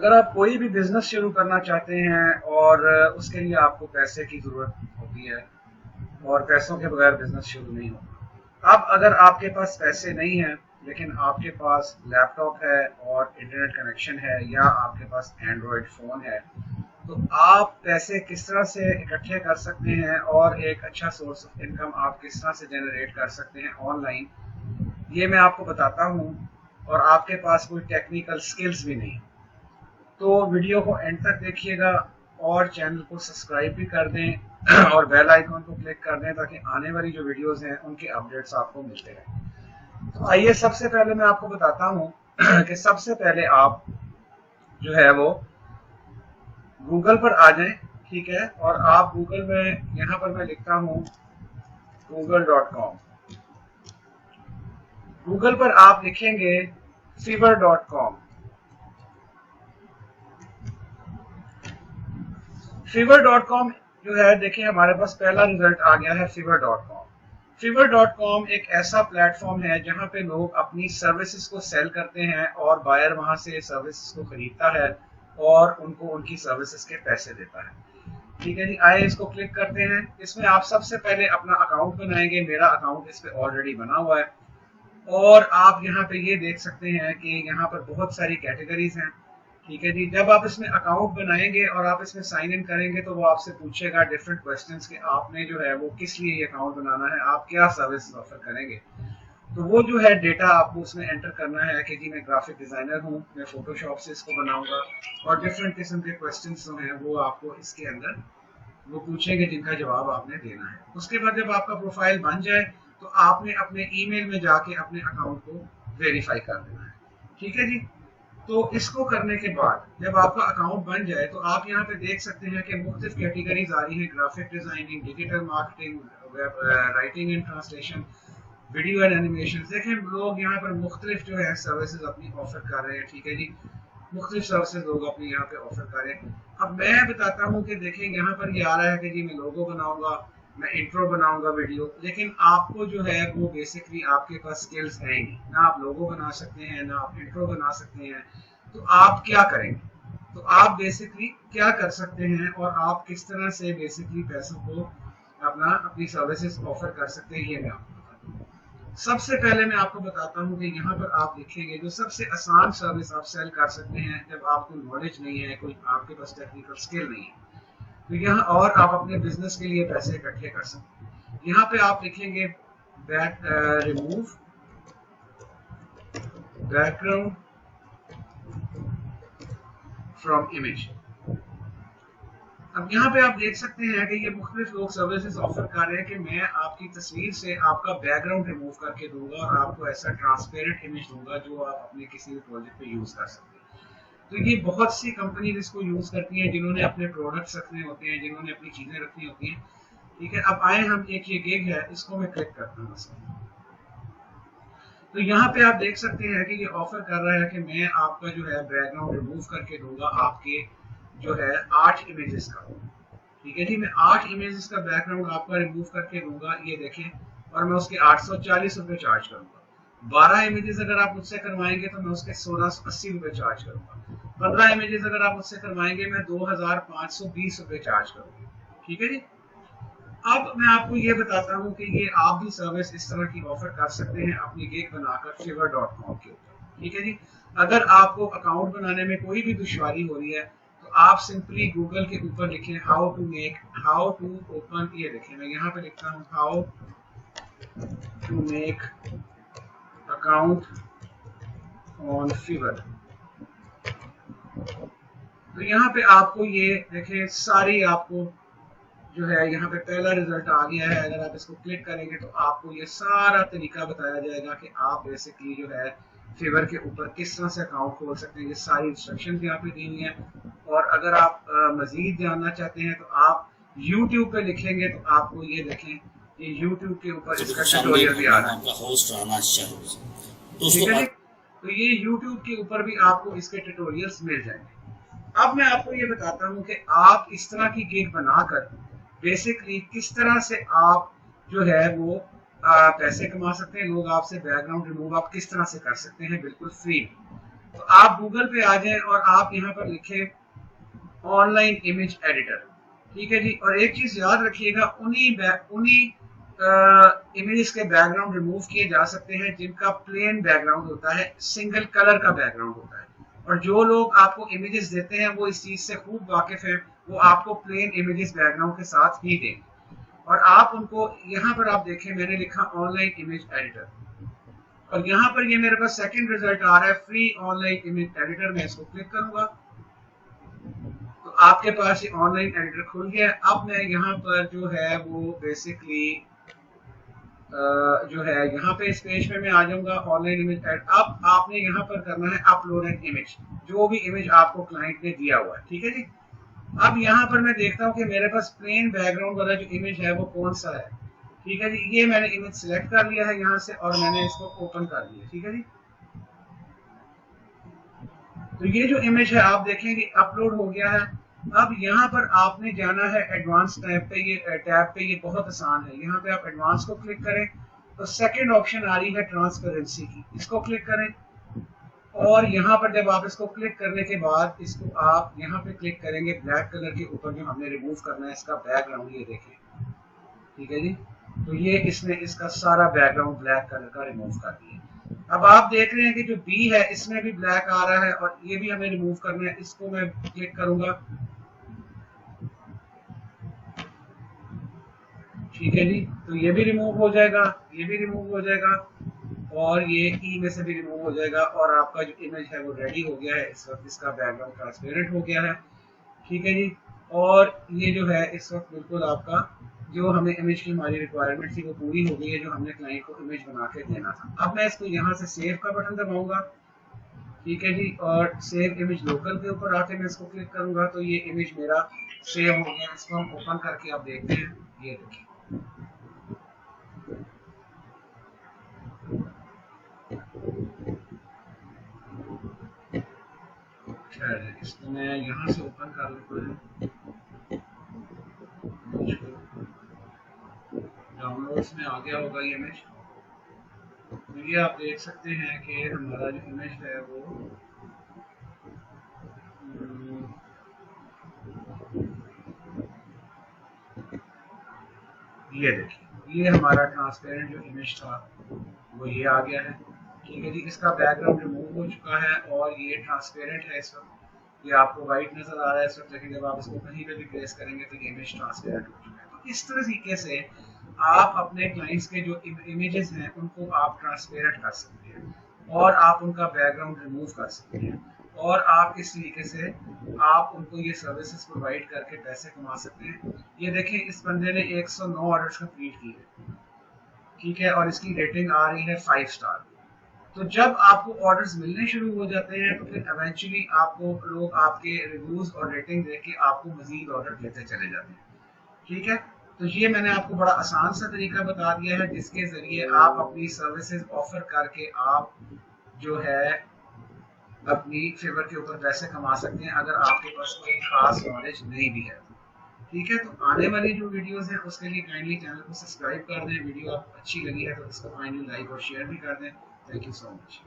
अगर आप कोई भी बिजनेस शुरू करना चाहते हैं और उसके लिए आपको पैसे की ज़रूरत होती है और पैसों के बगैर बिजनेस शुरू नहीं होता। अब अगर आपके पास पैसे नहीं हैं लेकिन आपके पास लैपटॉप है और इंटरनेट कनेक्शन है या आपके पास एंड्रॉयड फ़ोन है, तो आप पैसे किस तरह से इकट्ठे कर सकते हैं और एक अच्छा सोर्स ऑफ इनकम आप किस तरह से जनरेट कर सकते हैं ऑनलाइन, ये मैं आपको बताता हूँ। और आपके पास कोई टेक्निकल स्किल्स भी नहीं, तो वीडियो को एंड तक देखिएगा और चैनल को सब्सक्राइब भी कर दें और बेल आइकन को क्लिक कर दें ताकि आने वाली जो वीडियोस हैं उनके अपडेट्स आपको मिलते रहें। तो आइए सबसे पहले मैं आपको बताता हूँ कि सबसे पहले आप जो है वो गूगल पर आ जाएं, ठीक है, और आप गूगल में यहाँ पर मैं लिखता हूँ google.com। गूगल पर आप लिखेंगे fiverr.com। fiverr.com जो है, देखिए हमारे पास पहला रिजल्ट आ गया है fiverr.com। fiverr.com एक ऐसा प्लेटफॉर्म है जहां पे लोग अपनी सर्विसेज को सेल करते हैं और बायर वहां से सर्विसेज को खरीदता है और उनको उनकी सर्विसेज के पैसे देता है। ठीक है जी, आइए इसको क्लिक करते हैं। इसमें आप सबसे पहले अपना अकाउंट बनाएंगे। मेरा अकाउंट इस पे ऑलरेडी बना हुआ है और आप यहाँ पे ये देख सकते हैं कि यहाँ पर बहुत सारी कैटेगरीज हैं। ठीक है जी, जब आप इसमें अकाउंट बनाएंगे और आप इसमें साइन इन करेंगे तो वो आपसे पूछेगा डिफरेंट क्वेश्चंस कि आपने जो है वो किस लिए ये अकाउंट बनाना है, आप क्या सर्विस ऑफर करेंगे। तो वो जो है डेटा आपको उसमें एंटर करना है कि जी मैं ग्राफिक डिजाइनर हूँ, मैं फोटोशॉप से इसको बनाऊंगा, और डिफरेंट किस्म के क्वेश्चंस जो हैं वो आपको इसके अंदर वो पूछेंगे जिनका जवाब आपने देना है। उसके बाद जब आपका प्रोफाइल बन जाए तो आपने अपने ईमेल में जाके अपने अकाउंट को वेरीफाई कर देना है। ठीक है जी, तो इसको करने के बाद जब आपका अकाउंट बन जाए तो आप यहाँ पे देख सकते हैं कि मुख्तलिफ कैटेगरीज आ रही है, graphic designing, digital marketing, web writing and translation, video and animation. देखें लोग यहाँ पर मुख्तलिफ जो है सर्विसेज अपनी ऑफर कर रहे हैं। ठीक है जी, मुख्तलिफ सर्विसेज लोग अपनी यहाँ पे ऑफर कर रहे हैं। अब मैं बताता हूँ कि देखें यहाँ पर ये आ रहा है कि जी मैं लोगो बनाऊंगा, मैं इंट्रो बनाऊंगा वीडियो, लेकिन आपको जो है वो बेसिकली आपके पास स्किल्स है ही नहीं, ना आप लोगो बना सकते हैं ना आप इंट्रो बना सकते हैं। तो आप क्या करेंगे, तो आप बेसिकली क्या कर सकते हैं और आप किस तरह से बेसिकली पैसों को अपनी सर्विसेज ऑफर कर सकते हैं, ये मैं आपको बताता हूँ। सबसे पहले मैं आपको बताता हूँ कि यहाँ पर आप लिखेंगे जो सबसे आसान सर्विस आप सेल कर सकते हैं जब आपको नॉलेज नहीं है, कोई आपके पास टेक्निकल स्किल नहीं है, तो यहाँ और आप अपने बिजनेस के लिए पैसे इकट्ठे कर सकते हैं। यहाँ पे आप लिखेंगे रिमूव बैकग्राउंड फ्रॉम इमेज। अब यहाँ पे आप देख सकते हैं कि ये मुख्तलिफ लोग सर्विसेज ऑफर कर रहे हैं कि मैं आपकी तस्वीर से आपका बैकग्राउंड रिमूव करके दूंगा और आपको ऐसा ट्रांसपेरेंट इमेज दूंगा जो आप अपने किसी भी प्रोजेक्ट पे यूज कर सकते हैं। तो ये बहुत सी कंपनी इसको यूज करती हैं जिन्होंने अपने प्रोडक्ट्स रखने होते हैं, जिन्होंने अपनी चीजें रखनी होती हैं। ठीक है, अब आए हम एक ये गिग है, इसको मैं क्लिक करता हूँ। तो यहाँ पे आप देख सकते हैं कि ये ऑफर कर रहा है कि मैं आपका जो है बैकग्राउंड रिमूव करके दूंगा आपके जो है 8 इमेजेस का। ठीक है जी, मैं 8 इमेजेस का बैकग्राउंड आपका रिमूव करके दूंगा, ये देखें, और मैं उसके 840 रुपए चार्ज करूंगा। 12 इमेजेस अगर आप मुझसे करवाएंगे तो मैं उसके 1680 रुपए चार्ज करूंगा। 15 इमेजेस अगर आप मुझसे करवाएंगे मैं 2520 रुपए चार्ज करूंगा। ठीक है जी, अब मैं आपको ये बताता हूँ कि ये आप भी सर्विस इस तरह की ऑफर कर सकते हैं अपनी गिग बनाकर fiverr.com के ऊपर। ठीक है जी, अगर आपको अकाउंट बनाने में कोई भी दुश्वारी हो रही है तो आप सिंपली गूगल के ऊपर लिखें हाउ टू ओपन, ये देखें मैं यहाँ पे लिखता हूँ how to make account on fiverr। तो यहाँ पे आपको ये देखें सारी आपको जो है यहाँ पे पहला रिजल्ट आ गया है। अगर आप इसको क्लिक करेंगे तो आपको ये सारा तरीका बताया जाएगा कि आप बेसिकली जो है fiverr के ऊपर किस तरह से अकाउंट खोल सकते हैं। ये सारी इंस्ट्रक्शन यहाँ पे दी हुई है। और अगर आप मजीद जानना चाहते हैं तो आप YouTube पे लिखेंगे तो आपको ये देखें, ये YouTube के ऊपर इसका ट्यूटोरियल भी आ रहा है। ठीक है जी, तो ये YouTube के ऊपर भी आपको इसके ट्यूटोरियल्स मिल जाएंगे। अब मैं आपको ये बताता हूँ कि आप इस तरह की गिग बनाकर बेसिकली किस तरह से आप जो है वो पैसे कमा सकते हैं। लोग आपसे बैकग्राउंड रिमूव आप किस तरह से कर सकते हैं बिल्कुल फ्री। तो आप गूगल पे आ जाएं और आप यहाँ पर लिखें ऑनलाइन इमेज एडिटर, ठीक है जी। और एक चीज याद रखिएगा, उन्हीं इमेजेस के बैकग्राउंड रिमूव किए जा सकते हैं जिनका प्लेन बैकग्राउंड होता है, सिंगल कलर का बैकग्राउंड होता है। और जो लोग आपको इमेजेस देते हैं वो इस चीज से खूब वाकिफ है, वो आपको प्लेन इमेजेस बैकग्राउंड के साथ ही देंगे। और आप उनको यहाँ पर आप देखें, मैंने लिखा ऑनलाइन इमेज एडिटर, और यहाँ पर ये मेरे पास सेकंड रिजल्ट आ रहा है, फ्री ऑनलाइन इमेज एडिटर। मैं इसको क्लिक करूंगा तो आपके पास ये ऑनलाइन एडिटर खुल गया। अब मैं यहाँ पर जो है वो बेसिकली जो है यहाँ पे इस पेज पे मैं आ जाऊंगा ऑनलाइन इमेज एड। अब आपने यहाँ पर करना है अपलोड एन इमेज, जो भी इमेज आपको क्लाइंट ने दिया हुआ है, ठीक है जी। अब यहाँ पर मैं देखता हूँ कि मेरे पास प्लेन बैकग्राउंड वाला जो इमेज है वो कौन सा है, ठीक है जी। ये मैंने इमेज सिलेक्ट कर लिया है यहाँ से और मैंने इसको ओपन कर दिया, ठीक है जी। तो ये जो इमेज है आप देखेंगे अपलोड हो गया है। अब यहाँ पर आपने जाना है एडवांस टैब पे। ये बहुत आसान है। यहाँ पे आप एडवांस को क्लिक करें तो सेकंड ऑप्शन आ रही है ट्रांसपेरेंसी की, इसको क्लिक करें। और यहाँ पर जब आप इसको क्लिक करने के बाद इसको आप यहाँ पे क्लिक करेंगे ब्लैक कलर के ऊपर जो हमने रिमूव करना है इसका बैकग्राउंड, ये देखें, ठीक है जी। तो ये इसने इसका सारा बैकग्राउंड ब्लैक कलर का रिमूव कर दिया। अब आप देख रहे हैं कि जो बी है इसमें भी ब्लैक आ रहा है और ये भी हमें रिमूव करना है। इसको मैं क्लिक करूंगा, ठीक है जी। तो ये भी रिमूव हो जाएगा, ये भी रिमूव हो जाएगा और ये ई में से भी रिमूव हो जाएगा और आपका जो इमेज है वो रेडी हो गया है। इस वक्त इसका बैकग्राउंड ट्रांसपेरेंट हो गया है, ठीक है जी। और ये जो है इस वक्त बिल्कुल आपका जो हमें इमेज की हमारी रिक्वायरमेंट थी वो पूरी हो गई है, जो हमने क्लाइंट को इमेज बना के देना था। अब मैं इसको यहाँ से सेव का बटन दबाऊंगा, ठीक है जी। और सेव इमेज लोकल के ऊपर आके मैं इसको क्लिक करूंगा तो ये इमेज मेरा सेव हो गया। इसको हम ओपन करके आप देखते हैं, ये देखिए। इसको मैं यहाँ से ओपन कर लेता हूँ, डाउनलोड्स में आ गया होगा ये इमेज। तो ये आप देख सकते हैं कि हमारा जो इमेज है वो ये देखिए, ये हमारा ट्रांसपेरेंट जो इमेज था वो ये आ गया है, ठीक है जी। इसका बैकग्राउंड रिमूव हो चुका है और ये ट्रांसपेरेंट है। इस वक्त ये आपको वाइट नजर आ रहा है इस वक्त, लेकिन जब आप इसको कहीं पे भी प्लेस करेंगे तो ये इमेज ट्रांसपेरेंट हो चुका है। तो इस तरीके से आप अपने क्लाइंट्स के जो इमेजेस हैं उनको आप ट्रांसपेरेंट कर सकते हैं और आप उनका बैकग्राउंड रिमूव कर सकते हैं और आप इस तरीके से आप उनको ये सर्विसेज प्रोवाइड करके पैसे कमा सकते हैं। ये देखें, इस बंदे ने 109 ऑर्डर्स कंप्लीट किए, ठीक है, और इसकी रेटिंग आ रही है 5 स्टार। तो जब आपको ऑर्डर्स मिलने शुरू हो जाते हैं तो फिर एवेंचुअली आपको लोग आपके रिव्यूज और रेटिंग देख के आपको मजीद ऑर्डर देते चले जाते हैं, ठीक है। तो ये मैंने आपको बड़ा आसान सा तरीका बता दिया है जिसके जरिए आप अपनी सर्विसेज ऑफर करके आप जो है अपनी फेवर के ऊपर पैसे कमा सकते हैं, अगर आपके पास कोई खास नॉलेज नहीं भी है, ठीक है। तो आने वाली जो वीडियोस हैं उसके लिए काइंडली चैनल को सब्सक्राइब कर दें। वीडियो आपको अच्छी लगी है तो इसको काइंडली लाइक और शेयर भी कर दें। Thank you so much.